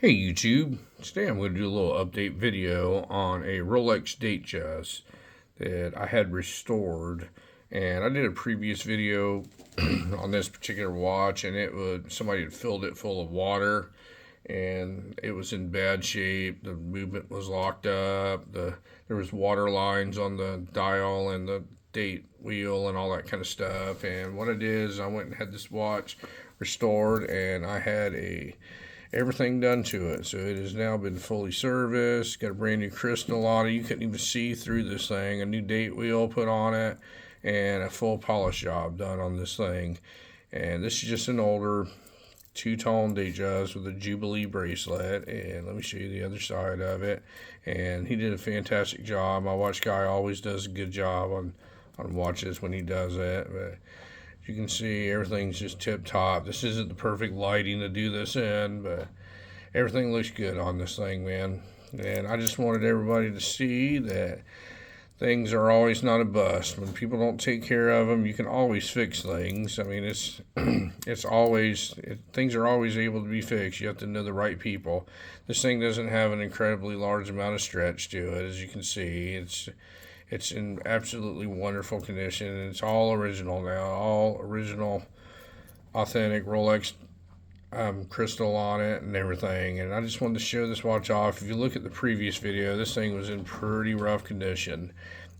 Hey YouTube, today I'm going to do a little update video on a Rolex Datejust that I had restored, and I did a previous video on this particular watch, and somebody had filled it full of water and it was in bad shape. The movement was locked up. There was water lines on the dial and the date wheel and all that kind of stuff. And what I did is I went and had this watch restored, and I had everything done to it. So it has now been fully serviced. Got a brand new crystal on it. You couldn't even see through this thing. A new date wheel put on it, and a full polish job done on this thing. And this is just an older two-tone Datejust with a Jubilee bracelet. And let me show you the other side of it. And he did a fantastic job. My watch guy always does a good job on watches when he does it. But you can see everything's just tip top. This isn't the perfect lighting to do this in, but everything looks good on this thing, man. And I just wanted everybody to see that things are always not a bust. When people don't take care of them, you can always fix things. I mean, things are always able to be fixed. You have to know the right people. This thing doesn't have an incredibly large amount of stretch to it, as you can see. It's in absolutely wonderful condition, and it's all original now, all original, authentic Rolex crystal on it and everything. And I just wanted to show this watch off. If you look at the previous video, this thing was in pretty rough condition,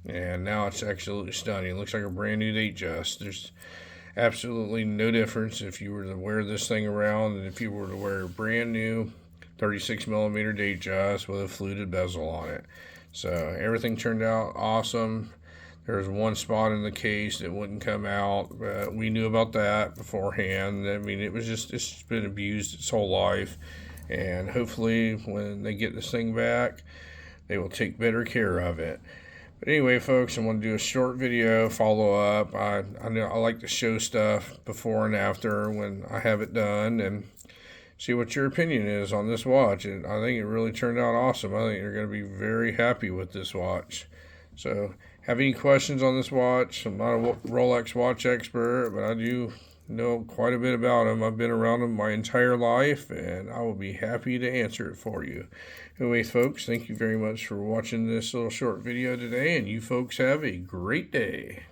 and now it's absolutely stunning. It looks like a brand new Datejust. There's absolutely no difference if you were to wear this thing around and if you were to wear a brand new 36 millimeter Datejust with a fluted bezel on it. So everything turned out awesome. There was one spot in the case that wouldn't come out. We knew about that beforehand. I mean, it's been abused its whole life. And hopefully when they get this thing back, they will take better care of it. But anyway, folks, I'm going to do a short video follow-up. I know I like to show stuff before and after when I have it done, and see what your opinion is on this watch. And I think it really turned out awesome. I think you're going to be very happy with this watch. So, have any questions on this watch? I'm not a Rolex watch expert, but I do know quite a bit about them. I've been around them my entire life, and I will be happy to answer it for you. Anyway, folks, thank you very much for watching this little short video today, and you folks have a great day.